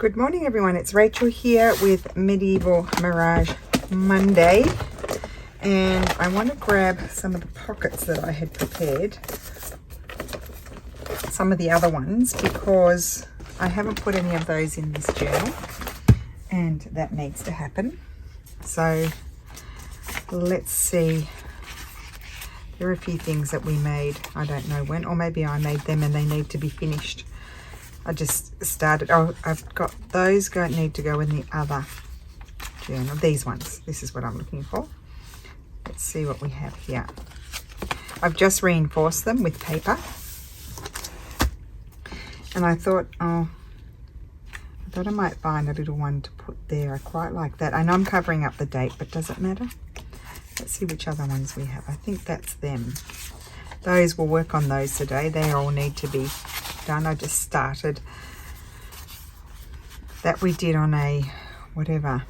Good morning everyone, it's Rachel here with Medieval Mirage Monday, and I want to grab some of the pockets that I had prepared, some of the other ones, because I haven't put any of those in this journal and that needs to happen. So let's see, there are a few things that we made, I don't know when, or maybe I made them and they need to be finished. I just started, oh, I've got those need to go in the other journal, these ones. This is what I'm looking for. Let's see what we have here. I've just reinforced them with paper. And I thought, I might find a little one to put there. I quite like that. I know I'm covering up the date, but does it matter? Let's see which other ones we have. I think that's them. Those, we'll work on those today. They all need to be done. I just started that we did on a whatever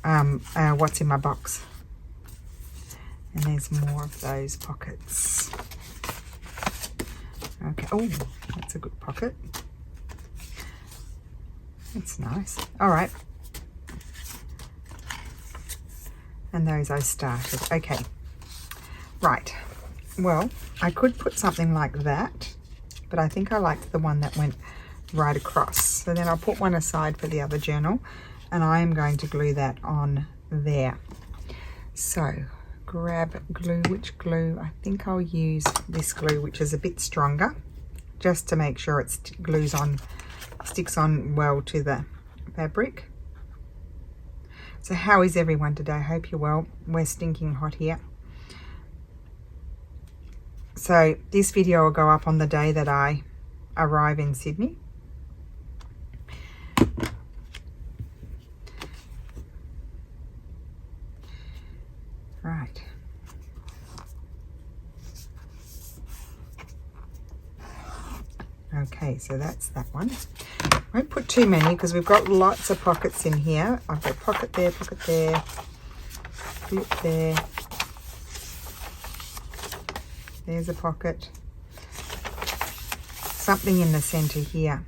what's in my box, and there's more of those pockets. Okay, oh, that's a good pocket. That's nice. All right, and those I started. Okay, right. Well, I could put something like that, but I think I liked the one that went right across. So then I'll put one aside for the other journal, and I am going to glue that on there. So grab glue. Which glue? I think I'll use this glue, which is a bit stronger, just to make sure it sticks on well to the fabric. So how is everyone today? I hope you're well. We're stinking hot here. So this video will go up on the day that I arrive in Sydney. Right. Okay, so that's that one. I won't put too many because we've got lots of pockets in here. I've got pocket there, flip there. There's a pocket. Something in the center here.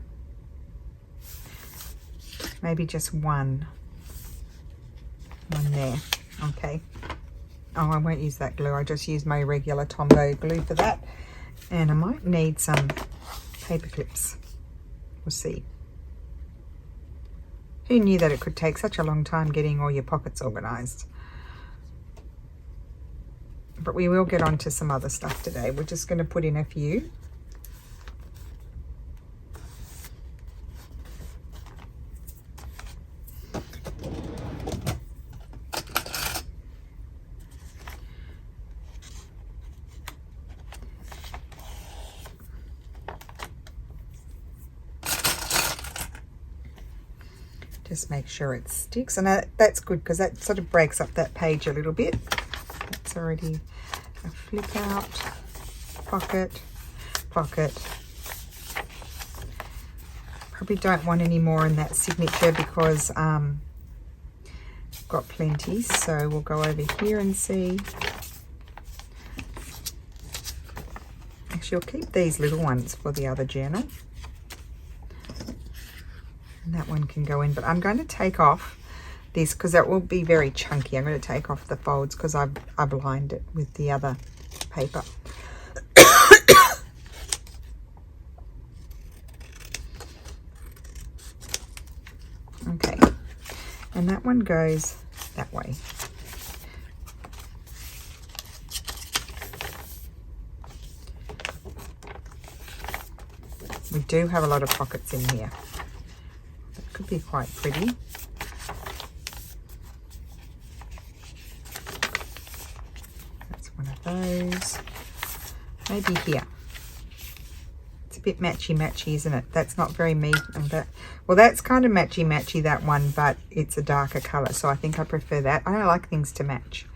Maybe just one there. Okay. Oh, I won't use that glue. I just use my regular Tombow glue for that. And I might need some paper clips. We'll see. Who knew that it could take such a long time getting all your pockets organized? But we will get on to some other stuff today. We're just going to put in a few. Just make sure it sticks. And that's good because that sort of breaks up that page a little bit. That's already a flip out, pocket. Probably don't want any more in that signature because I've got plenty. So we'll go over here and see. Actually, I'll keep these little ones for the other journal. And that one can go in, but I'm going to take off this because that will be very chunky. I'm going to take off the folds because I've lined it with the other paper. Okay, and that one goes that way. We do have a lot of pockets in here. That could be quite pretty. Those maybe here. It's a bit matchy, isn't it? That's not very me. Well, that's kind of matchy, that one, but it's a darker color, so I think I prefer that. I don't like things to match,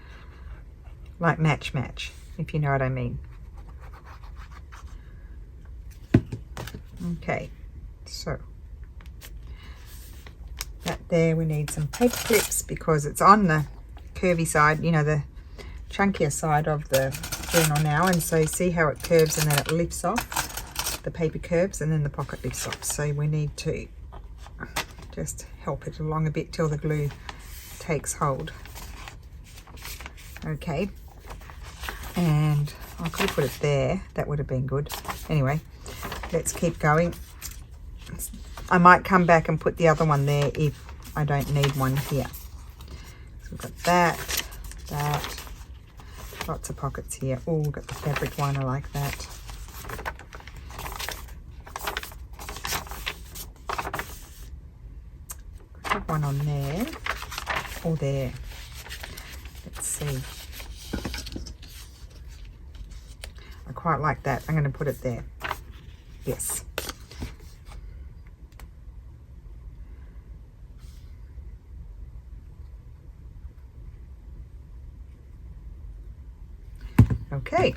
like match, if you know what I mean. Okay, so that there, we need some paper clips because it's on the curvy side, you know, the chunkier side of the journal now, and so see how it curves and then it lifts off. the paper curves and then the pocket lifts off. So we need to just help it along a bit till the glue takes hold. Okay, and I could have put it there, that would have been good. Anyway, let's keep going. I might come back and put the other one there if I don't need one here. So we've got that, lots of pockets here. Oh, we've got the fabric one, I like that. Have one on there, or there. Let's see. I quite like that. I'm going to put it there. Yes. Okay.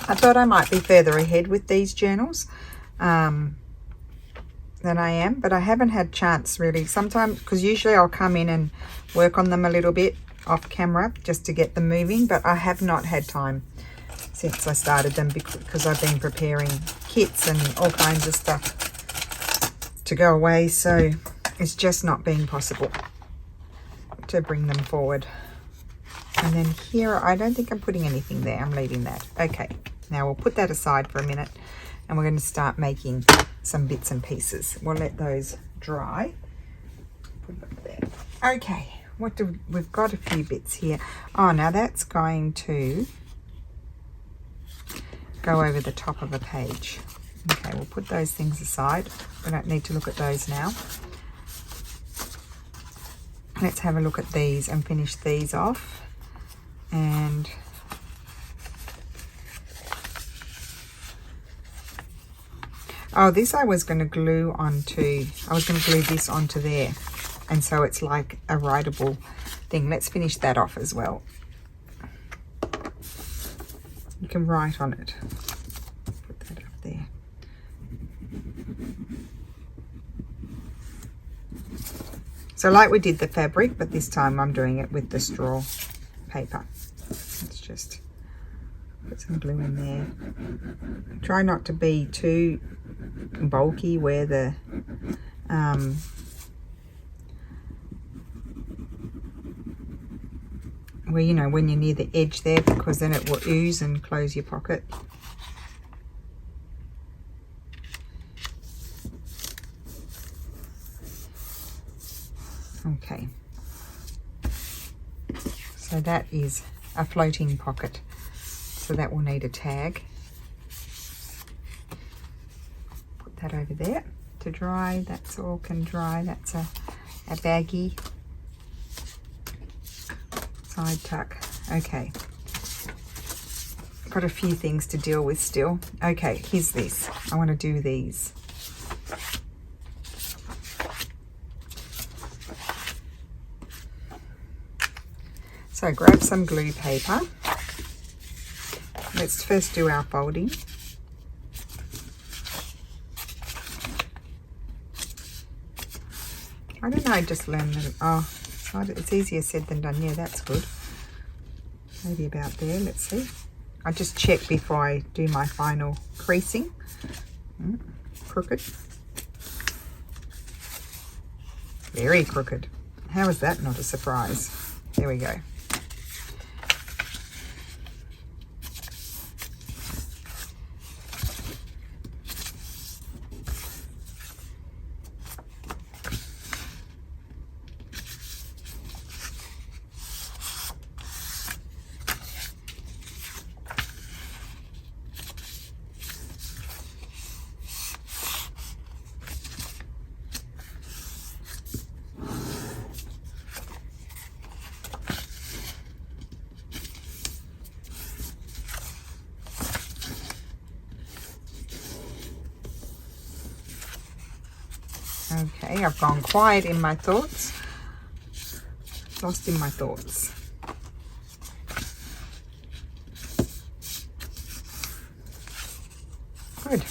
I thought I might be further ahead with these journals than I am, but I haven't had chance really. Sometimes, because usually I'll come in and work on them a little bit off camera just to get them moving, but I have not had time since I started them because I've been preparing kits and all kinds of stuff to go away, so it's just not been possible to bring them forward. And then here, I don't think I'm putting anything there. I'm leaving that. Okay, now we'll put that aside for a minute and we're going to start making some bits and pieces. We'll let those dry. Put them there. Okay, we've got a few bits here. Oh, now that's going to go over the top of a page. Okay, we'll put those things aside. We don't need to look at those now. Let's have a look at these and finish these off. And oh, this I was going to glue onto, I was going to glue this onto there, and so it's like a writable thing. Let's finish that off as well. You can write on it. Put that up there. So like we did the fabric, but this time I'm doing it with the straw paper. Let's just put some glue in there. Try not to be too bulky where the where, you know, when you're near the edge there, because then it will ooze and close your pocket. Okay, so that is a floating pocket, so that will need a tag. Put that over there to dry. That's all can dry. That's a baggie. Side tuck. Okay, got a few things to deal with still. Okay, here's this. I want to do these. So grab some glue paper. Let's first do our folding. I don't know, just learn them. Oh, it's easier said than done. Yeah, that's good. Maybe about there, let's see. I just check before I do my final creasing. Crooked. Very crooked. How is that not a surprise? There we go. Okay, I've gone quiet in my thoughts, lost in my thoughts. Good.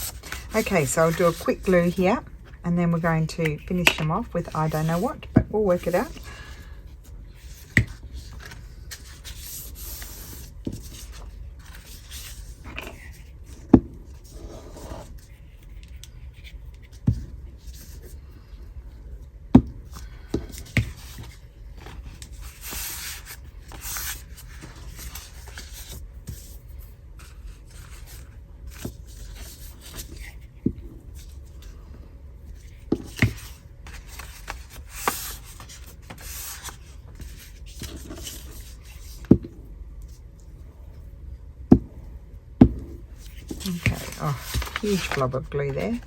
Okay, so I'll do a quick glue here And then we're going to finish them off with I don't know what, but we'll work it out. Okay, oh, huge blob of glue there.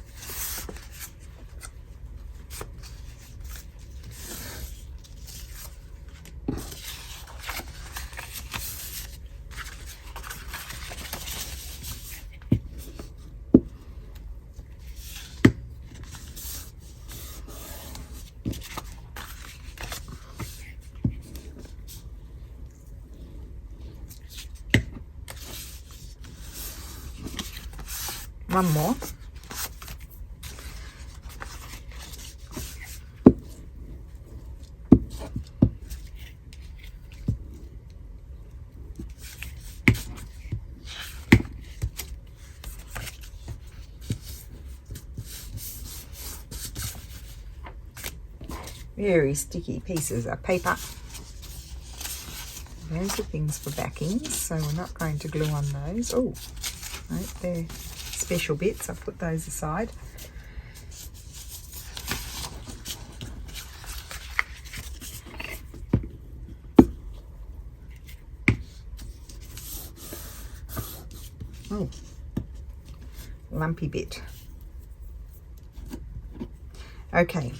One more. Very sticky pieces of paper. Those are things for backings, so we're not going to glue on those. Oh, right, they're special bits. I've put those aside. Oh, lumpy bit. Okay.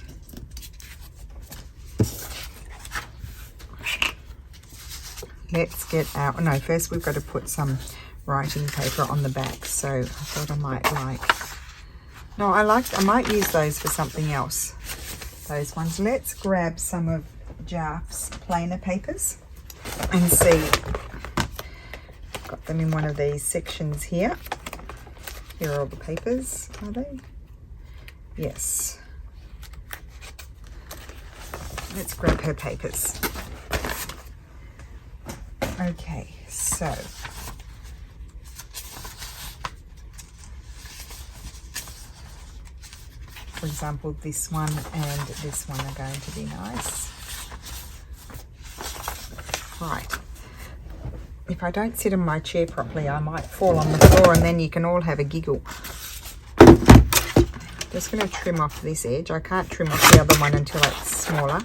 Let's get out. No, first we've got to put some writing paper on the back. So I thought I might I might use those for something else. Those ones. Let's grab some of Jarf's planer papers and see. Got them in one of these sections here. Here are all the papers. Are they? Yes. Let's grab her papers. Okay, so for example, this one and this one are going to be nice. Right. If I don't sit in my chair properly, I might fall on the floor and then you can all have a giggle. Just going to trim off this edge. I can't trim off the other one until it's smaller.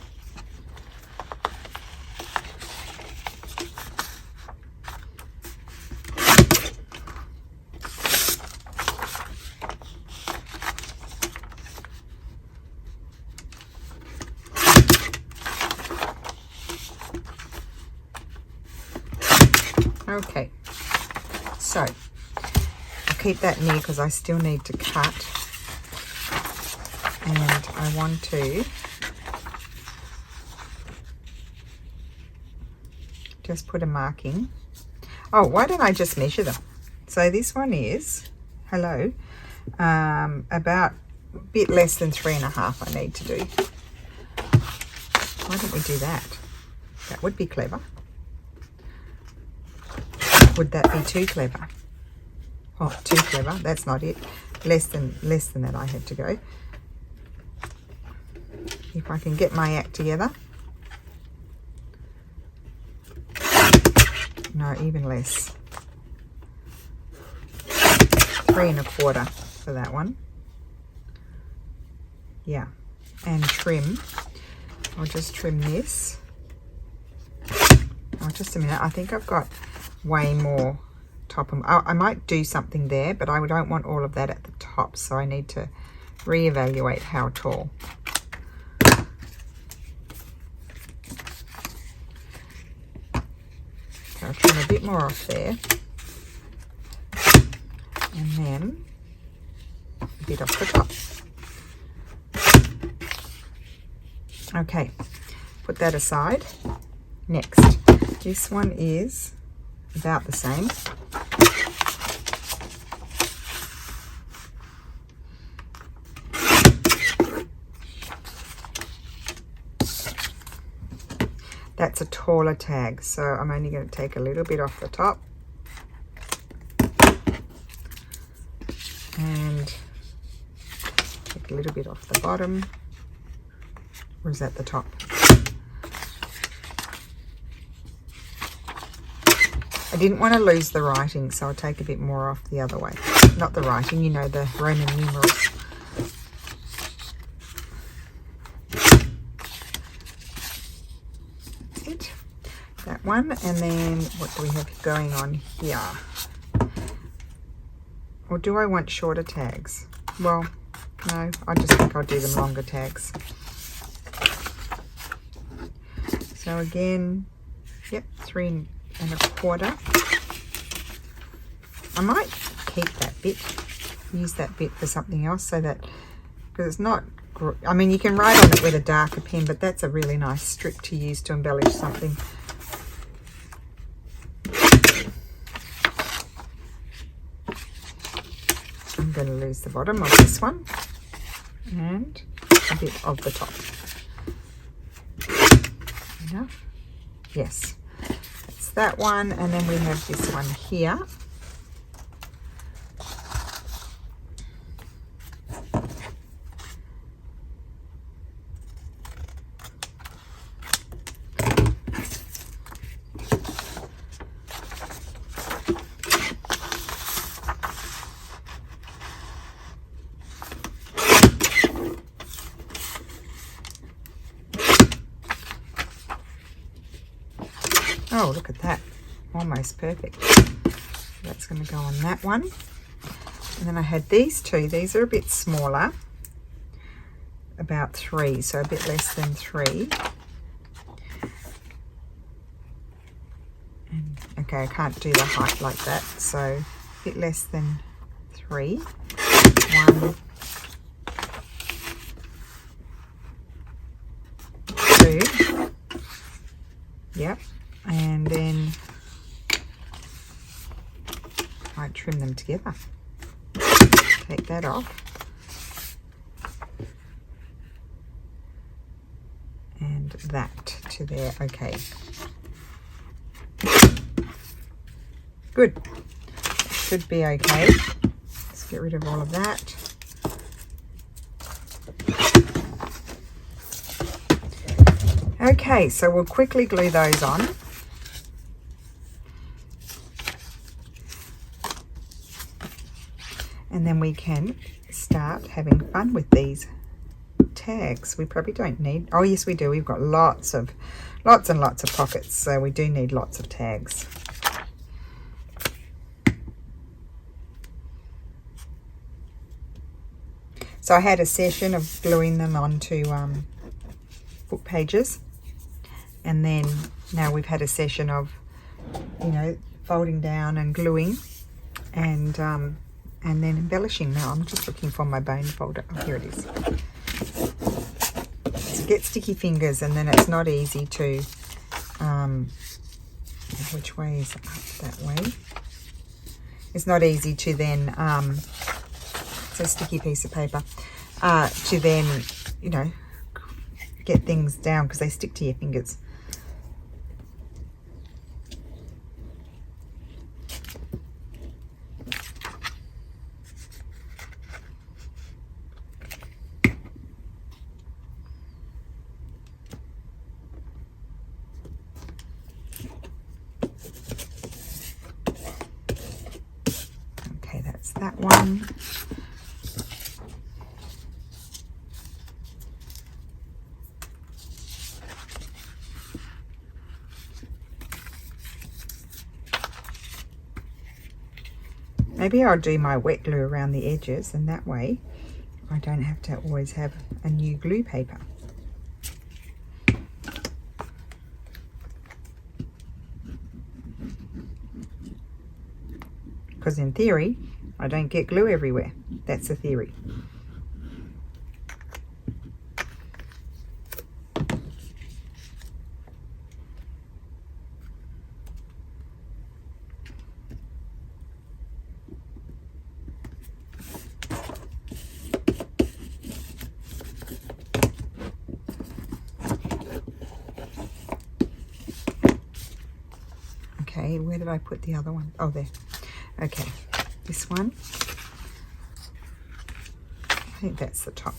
Okay, so I'll keep that near because I still need to cut, and I want to just put a marking. Oh, why don't I just measure them? So this one is, hello, about a bit less than 3.5 I need to do. Why don't we do that? That would be clever. Would that be too clever? Oh, too clever. That's not it. Less than that I had to go. If I can get my act together. No, even less. 3.25 for that one. Yeah. And trim. I'll just trim this. Oh, just a minute. I think I've got way more top. I might do something there, but I don't want all of that at the top, so I need to reevaluate how tall. So I'll trim a bit more off there, and then a bit off the top. Okay, put that aside. Next, this one is about the same. That's a taller tag, so I'm only going to take a little bit off the top and take a little bit off the bottom. Or is that the top? I didn't want to lose the writing, so I'll take a bit more off the other way. Not the writing, you know, the Roman numerals. That's it. That one, and then what do we have going on here? Or do I want shorter tags? Well, no, I just think I'll do them longer tags. So again, yep, 3 1/4. I might keep that bit, use that bit for something else, so that, because it's not, I mean, you can write on it with a darker pen, but that's a really nice strip to use to embellish something. I'm going to lose the bottom of this one and a bit of the top. Enough? Yes. That one, and then we have this one here. Oh, look at that. Almost perfect. That's going to go on that one. And then I had these two. These are a bit smaller. About 3, so a bit less than 3. And, okay, I can't do the height like that, so a bit less than 3. 1, 2. Yep. And then I trim them together. Take that off. And that to there. Okay. Good. Should be okay. Let's get rid of all of that. Okay, so we'll quickly glue those on. And then we can start having fun with these tags. We probably don't need, oh yes we do, we've got lots and lots of pockets, so we do need lots of tags. So I had a session of gluing them onto book pages, and then now we've had a session of, you know, folding down and gluing and then embellishing. Now I'm just looking for my bone folder. Oh, here it is. So get sticky fingers, and then it's not easy to, which way is it? Up that way. It's not easy to then, it's a sticky piece of paper, to then, you know, get things down because they stick to your fingers. That one. Maybe I'll do my wet glue around the edges, and that way I don't have to always have a new glue paper. Because in theory, I don't get glue everywhere. That's a theory. Okay, where did I put the other one? Oh, there. Okay, this one. I think that's the top.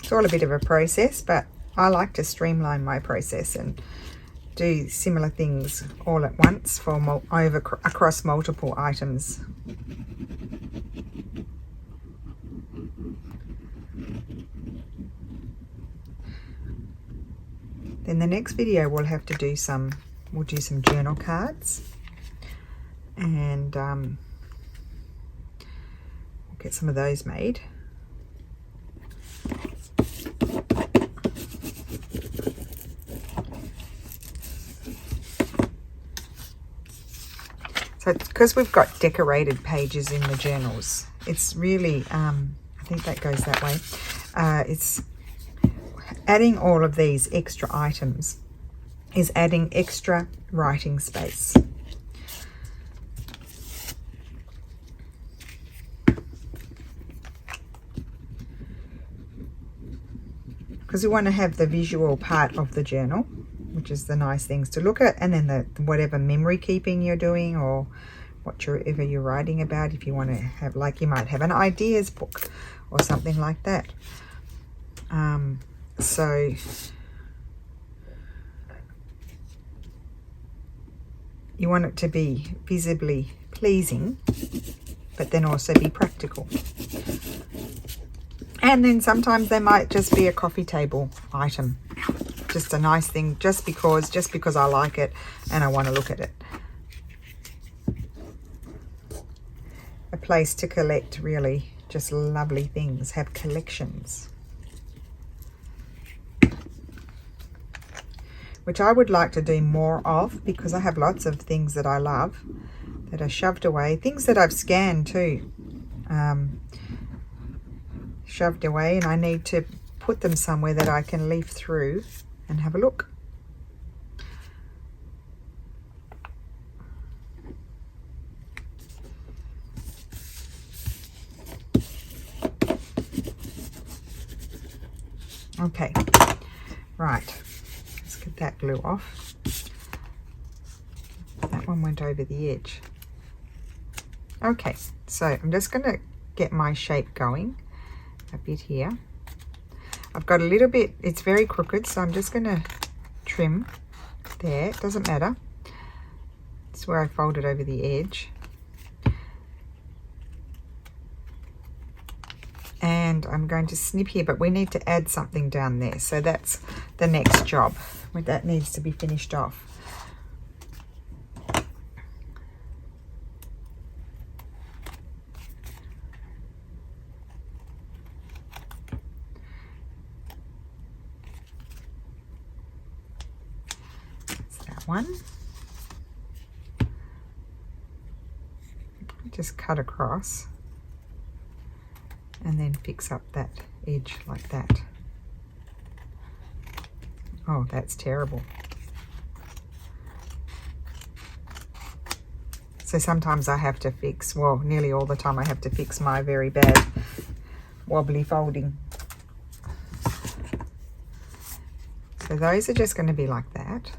It's all a bit of a process, but I like to streamline my process and do similar things all at once for across multiple items. Then the next video we'll do some journal cards, and we'll get some of those made. So because we've got decorated pages in the journals, it's really, I think that goes that way. It's adding all of these extra items is adding extra writing space. Because we want to have the visual part of the journal, which is the nice things to look at, and then the whatever memory keeping you're doing, or whatever you're writing about. If you want to have, like, you might have an ideas book or something like that. So you want it to be visibly pleasing, but then also be practical. And then sometimes they might just be a coffee table item, just a nice thing, just because I like it and I want to look at it. A place to collect really just lovely things, have collections. Which I would like to do more of, because I have lots of things that I love that are shoved away, things that I've scanned too, shoved away, and I need to put them somewhere that I can leaf through and have a look. Okay, right. Get that glue off. That one went over the edge. Okay, so I'm just going to get my shape going a bit here. I've got a little bit, it's very crooked, so I'm just going to trim there. It doesn't matter. It's where I folded over the edge. And I'm going to snip here, but we need to add something down there. So that's the next job. That needs to be finished off. That's that one. Just cut across and then fix up that edge like that. Oh, that's terrible. So sometimes I have to fix, well, nearly all the time I have to fix my very bad wobbly folding. So those are just going to be like that.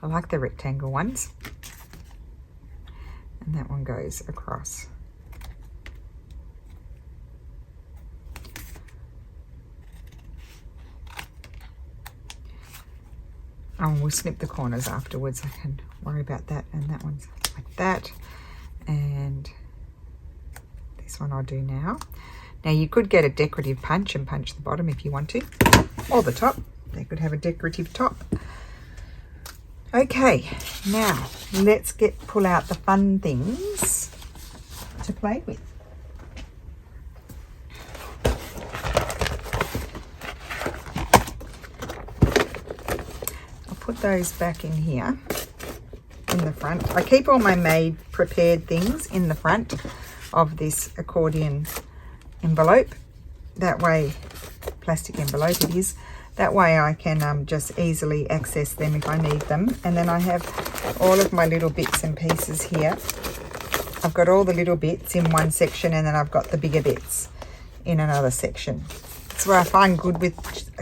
I like the rectangle ones. And that one goes across. Oh, we'll snip the corners afterwards. I can worry about that. And that one's like that. And this one I'll do now. Now you could get a decorative punch and punch the bottom if you want to. Or the top. They could have a decorative top. Okay, now let's pull out the fun things to play with. Put those back in here in the front. I keep all my prepared things in the front of this accordion envelope. That way, plastic envelope it is. That way I can just easily access them if I need them. And then I have all of my little bits and pieces here I've got all the little bits in one section, and then I've got the bigger bits in another section. That's where I find good with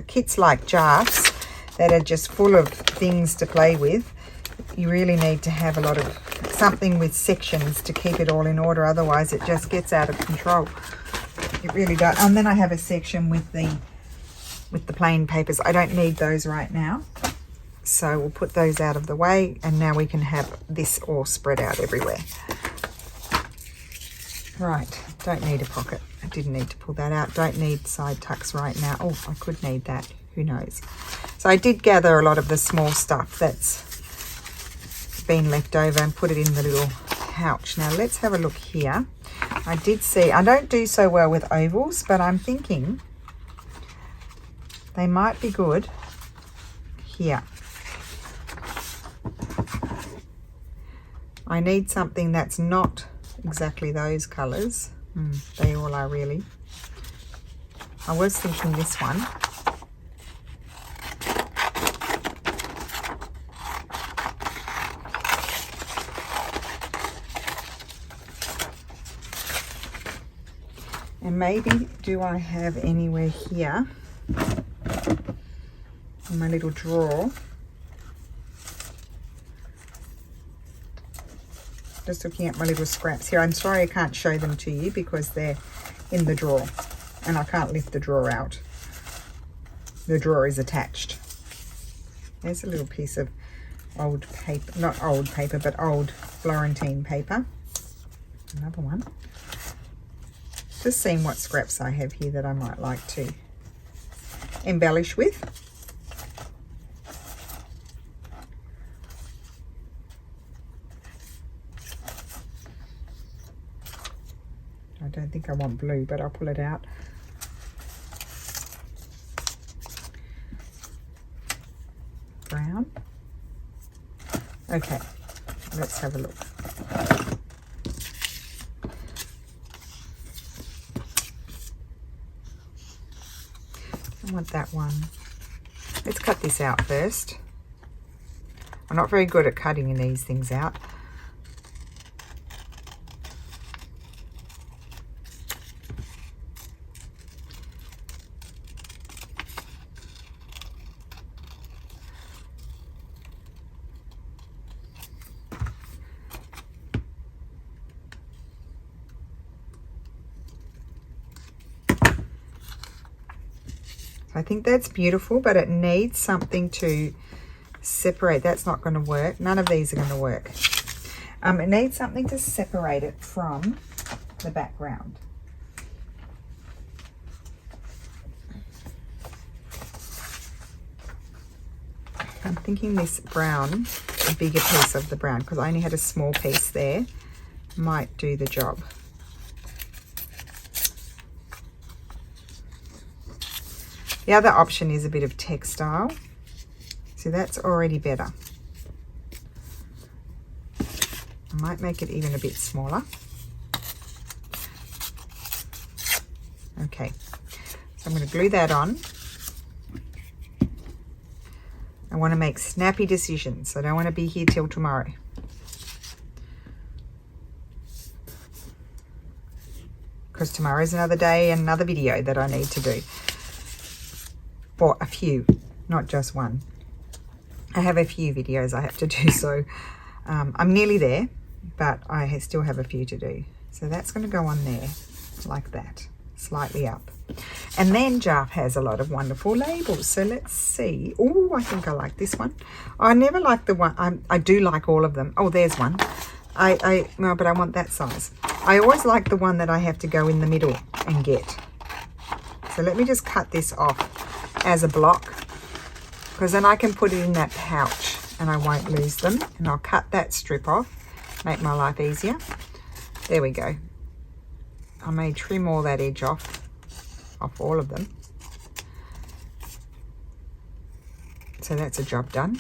kits like Jarfs that are just full of things to play with. You really need to have a lot of something with sections to keep it all in order, otherwise it just gets out of control. It really does. And then I have a section with the plain papers. I don't need those right now, so we'll put those out of the way, and now we can have this all spread out everywhere. Right, don't need a pocket. I didn't need to pull that out. Don't need side tucks right now. Oh, I could need that, who knows. So I did gather a lot of the small stuff that's been left over and put it in the little pouch. Now let's have a look here. I did see, I don't do so well with ovals, but I'm thinking they might be good here. I need something that's not exactly those colours. They all are really. I was thinking this one. And maybe, do I have anywhere here in my little drawer? Just looking at my little scraps here. I'm sorry I can't show them to you because they're in the drawer and I can't lift the drawer out. The drawer is attached. There's a little piece of old paper, not old paper, but old Florentine paper. Another one. Just seeing what scraps I have here that I might like to embellish with. I don't think I want blue, but I'll pull it out. Brown. Okay, let's have a look. I want that one. Let's cut this out first. I'm not very good at cutting these things out. I think that's beautiful, but it needs something to separate. That's not going to work. None of these are going to work. It needs something to separate it from the background. I'm thinking this brown, a bigger piece of the brown, because I only had a small piece there, might do the job. The other option is a bit of textile. So that's already better. I might make it even a bit smaller. Okay, so I'm going to glue that on. I want to make snappy decisions. I don't want to be here till tomorrow. Because tomorrow is another day and another video that I need to do. For a few, not just one. I have a few videos I have to do, so I'm nearly there, but I still have a few to do. So that's going to go on there like that, slightly up. And then Jarf has a lot of wonderful labels. So let's see. Oh, I think I like this one. I never like the one. I do like all of them. Oh, there's one. No, but I want that size. I always like the one that I have to go in the middle and get. So let me just cut this off as a block, because then I can put it in that pouch and I won't lose them. And I'll cut that strip off, make my life easier. There we go. I may trim all that edge off all of them. So that's a job done.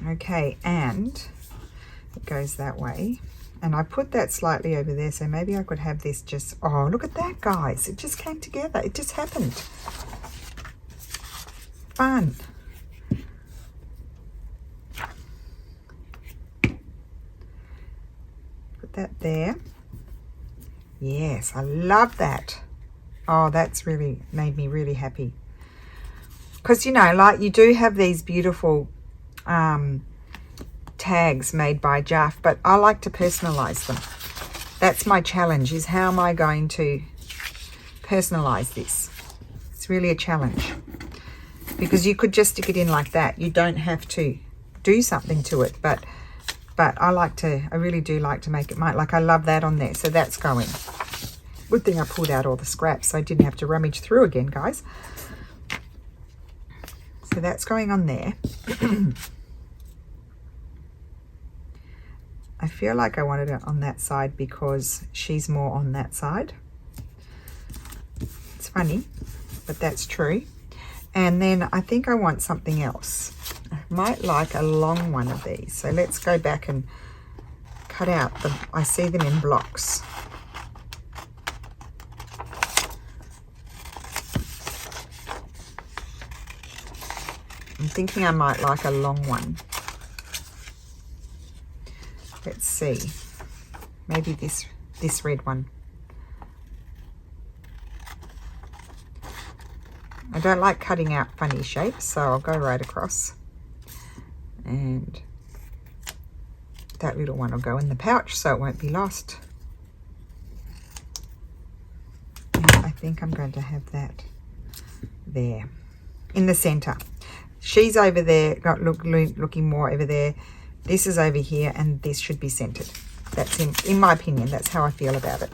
Okay, and it goes that way. And I put that slightly over there, so maybe I could have this just, oh, look at that, guys. It just came together. It just happened. fun. Put that there. Yes, I love that. Oh, that's really made me really happy. Because, you know, like you do have these beautiful tags made by Jarf, but I like to personalize them. That's my challenge, is how am I going to personalize this? It's really a challenge. Because you could just stick it in like that. You don't have to do something to it, but I really do like to make it like I love that on there. So that's going. Good thing I pulled out all the scraps so I didn't have to rummage through again, guys. So that's going on there. I feel like I wanted it on that side because she's more on that side. It's funny, but that's true. And then I think I want something else. I might like a long one of these. So let's go back and cut out I see them in blocks. I'm thinking I might like a long one. Let's see. Maybe this red one. I don't like cutting out funny shapes, so I'll go right across. And that little one will go in the pouch so it won't be lost. And I think I'm going to have that there in the center. She's over there, looking more over there. This is over here, and this should be centered. That's in my opinion, that's how I feel about it.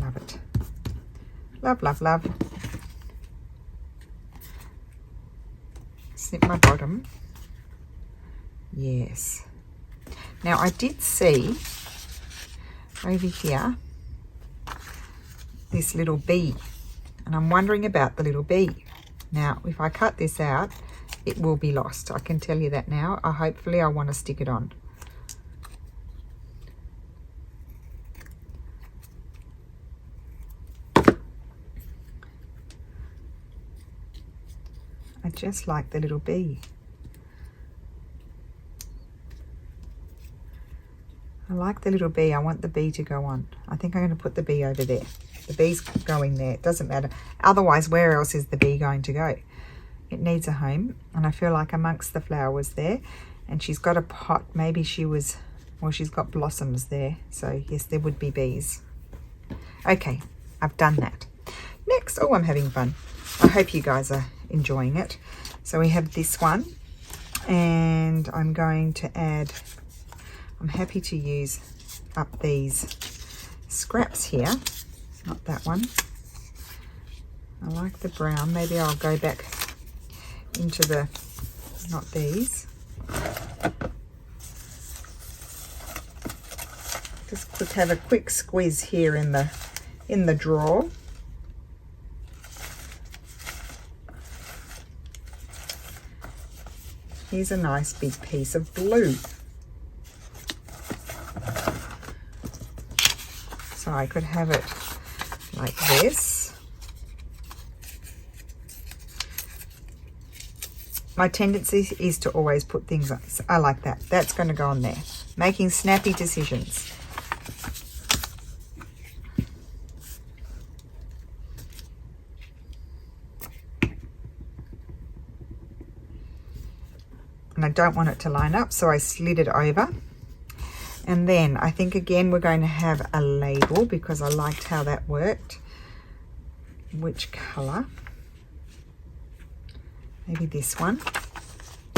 Love it. Love, love, love. Snip my bottom. Yes. Now I did see over here this little bee, and I'm wondering about the little bee. Now if I cut this out, it will be lost. I can tell you that now. Hopefully I want to stick it on. I just like the little bee. I like the little bee. I want the bee to go on. I think I'm going to put the bee over there. The bee's going there. It doesn't matter. Otherwise, where else is the bee going to go? It needs a home. And I feel like amongst the flowers there. And she's got a pot. Maybe she's got blossoms there. So, yes, there would be bees. Okay, I've done that. Next, oh, I'm having fun. I hope you guys are enjoying it. So we have this one. And I'm going to add... I'm happy to use up these scraps here, not that one. I like the brown. Maybe I'll go back into the, not these. Just could have a quick squeeze here in the drawer. Here's a nice big piece of blue. So I could have it like this. My tendency is to always put things on. I like that. That's going to go on there. Making snappy decisions. And I don't want it to line up, so I slid it over. And then I think again we're going to have a label because I liked how that worked. Which colour? Maybe this one.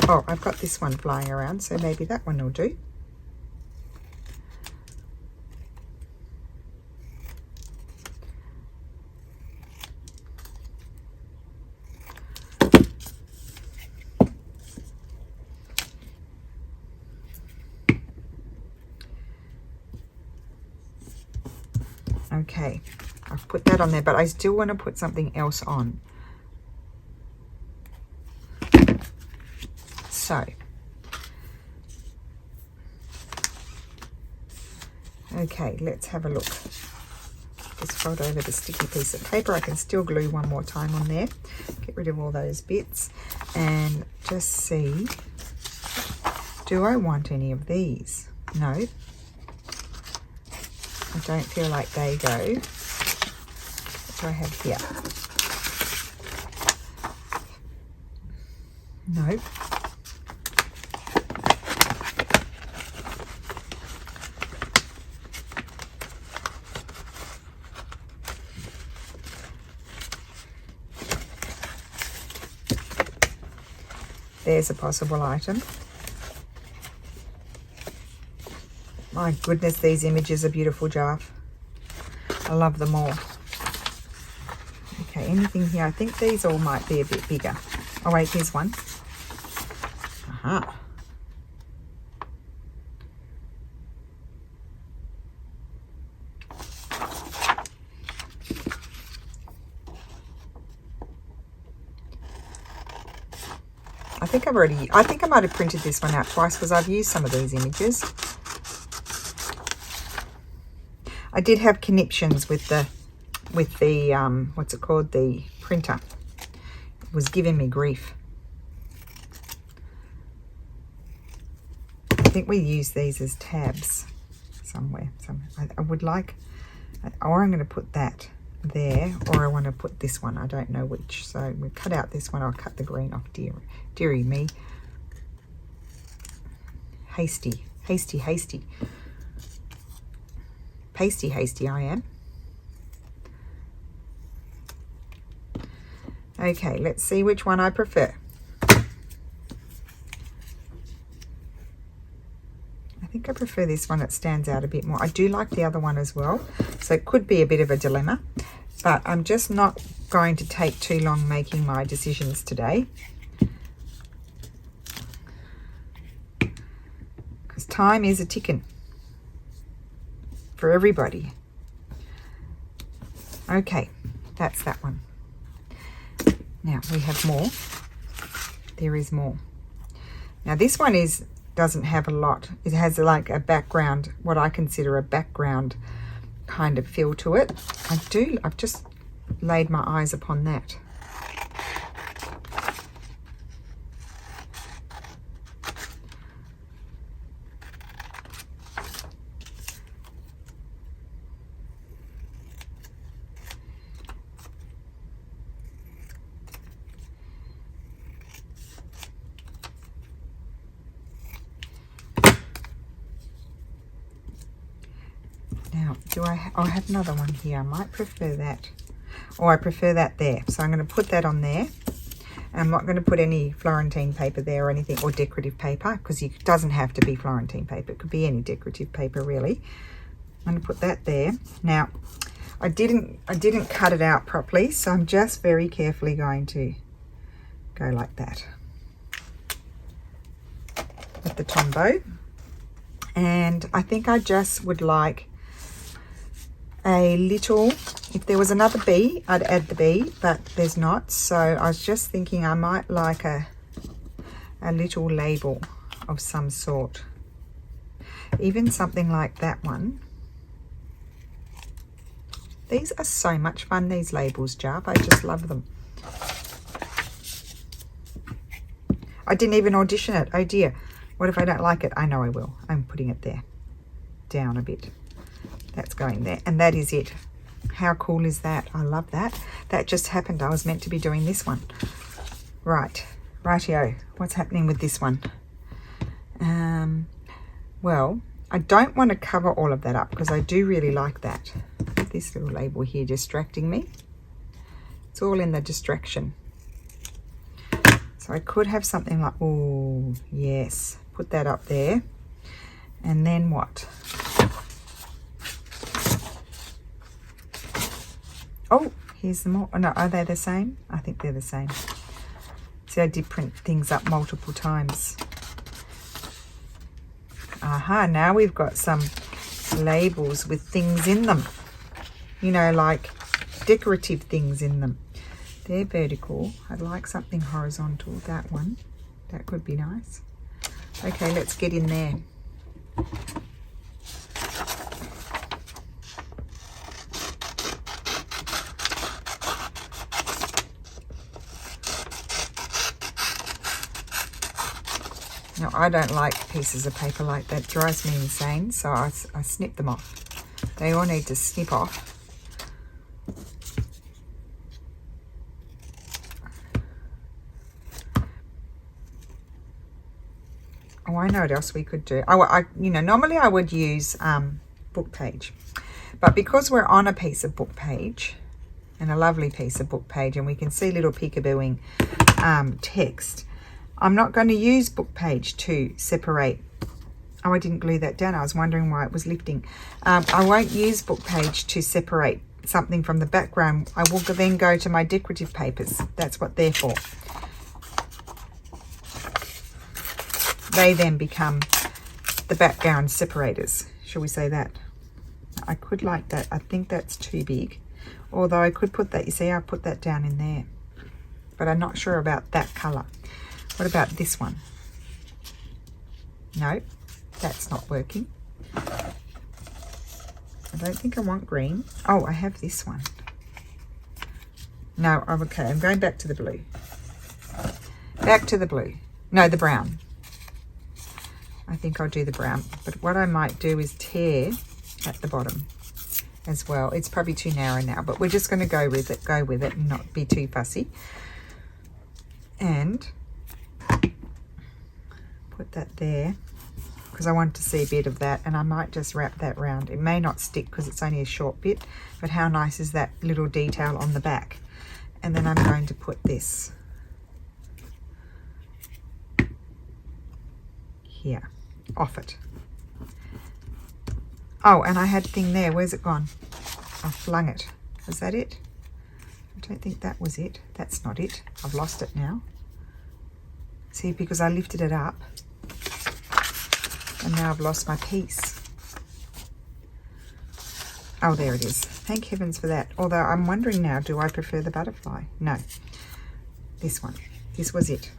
Oh, I've got this one flying around, so maybe that one will do. Okay, I've put that on there, but I still want to put something else on. So, Okay, let's have a look. Just fold over the sticky piece of paper. I can still glue one more time on there. Get rid of all those bits and just see, do I want any of these? No. I don't feel like they go. What do I have here? No. There's a possible item. My goodness, these images are beautiful, Jarf. I love them all. Okay, anything here? I think these all might be a bit bigger. Oh wait, here's one. Aha. I think I might have printed this one out twice because I've used some of these images. I did have conniptions with the what's it called, the printer. It was giving me grief. I think we use these as tabs somewhere. I would like, or I'm going to put that there, or I want to put this one. I don't know which. So we cut out this one. I'll cut the green off. Dearie me. Hasty I am. Okay, let's see which one I prefer. I think I prefer this one. It stands out a bit more. I do like the other one as well, so it could be a bit of a dilemma, but I'm just not going to take too long making my decisions today, because time is a ticking for everybody. Okay, that's that one. Now we have more. There is more. Now this one doesn't have a lot. It has like a background, what I consider a background kind of feel to it. I've just laid my eyes upon that. Now, I'll have another one here. I might prefer that. Or I prefer that there. So I'm going to put that on there. And I'm not going to put any Florentine paper there or anything, or decorative paper, because it doesn't have to be Florentine paper. It could be any decorative paper, really. I'm going to put that there. Now, I didn't cut it out properly, so I'm just very carefully going to go like that with the Tombow. And I think I just would like a little, if there was another bee, I'd add the bee, but there's not. So I was just thinking I might like a little label of some sort. Even something like that one. These are so much fun, these labels, Jarf. I just love them. I didn't even audition it. Oh dear. What if I don't like it? I know I will. I'm putting it there. Down a bit. That's going there. And that is it. How cool is that? I love that. That just happened. I was meant to be doing this one. Right. Rightio. What's happening with this one? Well, I don't want to cover all of that up because I do really like that. This little label here distracting me. It's all in the distraction. So I could have something like, oh, yes. Put that up there. And then what? Oh, here's the more. Oh, no, are they the same? I think they're the same. See, I did print things up multiple times. Aha, now we've got some labels with things in them. You know, like decorative things in them. They're vertical. I'd like something horizontal. That one. That could be nice. Okay, let's get in there. I don't like pieces of paper like that. It drives me insane, so I snip them off. They all need to snip off. Oh, I know what else we could do. You know, normally I would use book page, but because we're on a piece of book page, and a lovely piece of book page, and we can see little peekabooing text, I'm not going to use book page to separate. Oh, I didn't glue that down. I was wondering why it was lifting. I won't use book page to separate something from the background. I will then go to my decorative papers. That's what they're for. They then become the background separators. Shall we say that? I could like that. I think that's too big. Although I could put that, you see, I put that down in there. But I'm not sure about that colour. What about this one? No, that's not working. I don't think I want green. Oh, I have this one. No, I'm okay. I'm going back to the blue. Back to the blue. No, the brown. I think I'll do the brown. But what I might do is tear at the bottom as well. It's probably too narrow now, but we're just going to go with it and not be too fussy. And put that there because I want to see a bit of that, and I might just wrap that round. It may not stick because it's only a short bit, but how nice is that little detail on the back? And then I'm going to put this here off it. Oh, and I had a thing there. Where's it gone? I flung it. Was that it? I don't think that was it. That's not it. I've lost it now. See, because I lifted it up and now I've lost my piece. Oh, there it is. Thank heavens for that. Although I'm wondering now, do I prefer the butterfly? No. This one. This was it.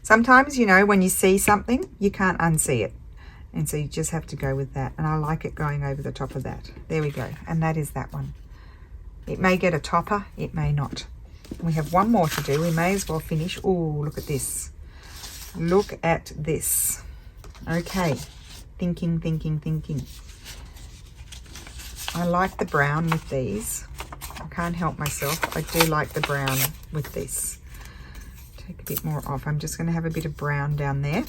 Sometimes, you know, when you see something, you can't unsee it. And so you just have to go with that. And I like it going over the top of that. There we go. And that is that one. It may get a topper. It may not. We have one more to do. We may as well finish. Oh, look at this. Look at this. Okay. Thinking, thinking, thinking. I like the brown with these. I can't help myself. I do like the brown with this. Take a bit more off. I'm just going to have a bit of brown down there.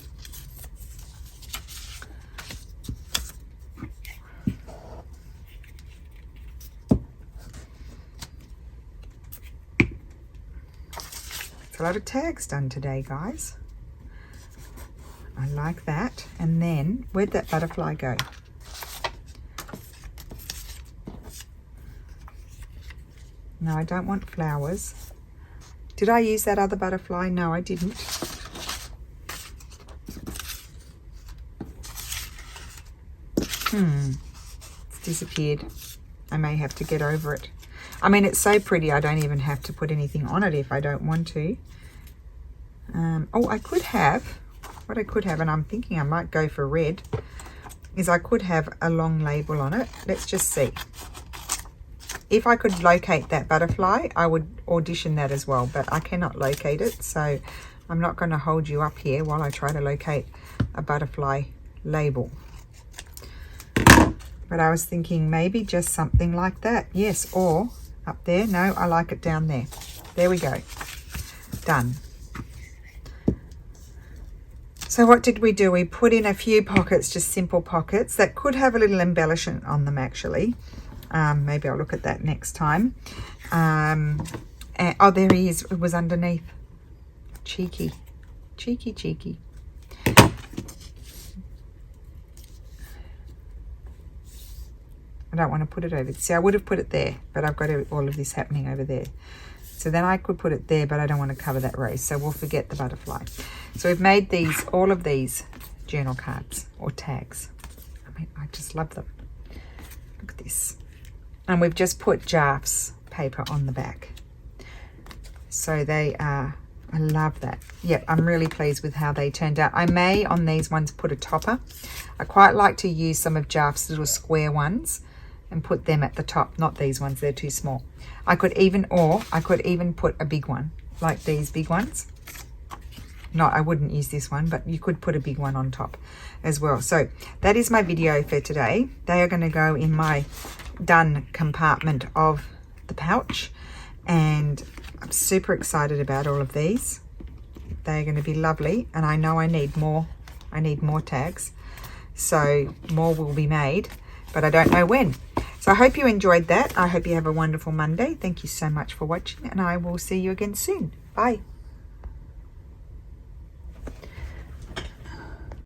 It's a lot of tags done today, guys. I like that. And then, where'd that butterfly go? No, I don't want flowers. Did I use that other butterfly? No, I didn't. It's disappeared. I may have to get over it. I mean, it's so pretty, I don't even have to put anything on it if I don't want to. Oh, I could have, what I could have, and I'm thinking I might go for red, is I could have a long label on it. Let's just see. If I could locate that butterfly, I would audition that as well, but I cannot locate it, so I'm not going to hold you up here while I try to locate a butterfly label. But I was thinking maybe just something like that. Yes, or up there. No, I like it down there. There we go. Done. So what did we do? We put in a few pockets, just simple pockets that could have a little embellishment on them actually. Maybe I'll look at that next time. And, oh, there he is. It was underneath. Cheeky. Cheeky, cheeky. I don't want to put it over. See, I would have put it there, but I've got all of this happening over there. So then I could put it there, but I don't want to cover that rose. So we'll forget the butterfly. So we've made these, all of these journal cards or tags. I mean, I just love them. Look at this. And we've just put Jarf's paper on the back. So they are, I love that. Yep, I'm really pleased with how they turned out. I may on these ones put a topper. I quite like to use some of Jarf's little square ones and put them at the top. Not these ones, they're too small. I could even put a big one, like these big ones. not, I wouldn't use this one, but you could put a big one on top as well. So that is my video for today. They are going to go in my done compartment of the pouch, and I'm super excited about all of these. They're going to be lovely, and I know I need more tags, so more will be made, but I don't know when. So I hope you enjoyed that. I hope you have a wonderful Monday. Thank you so much for watching, and I will see you again soon. Bye.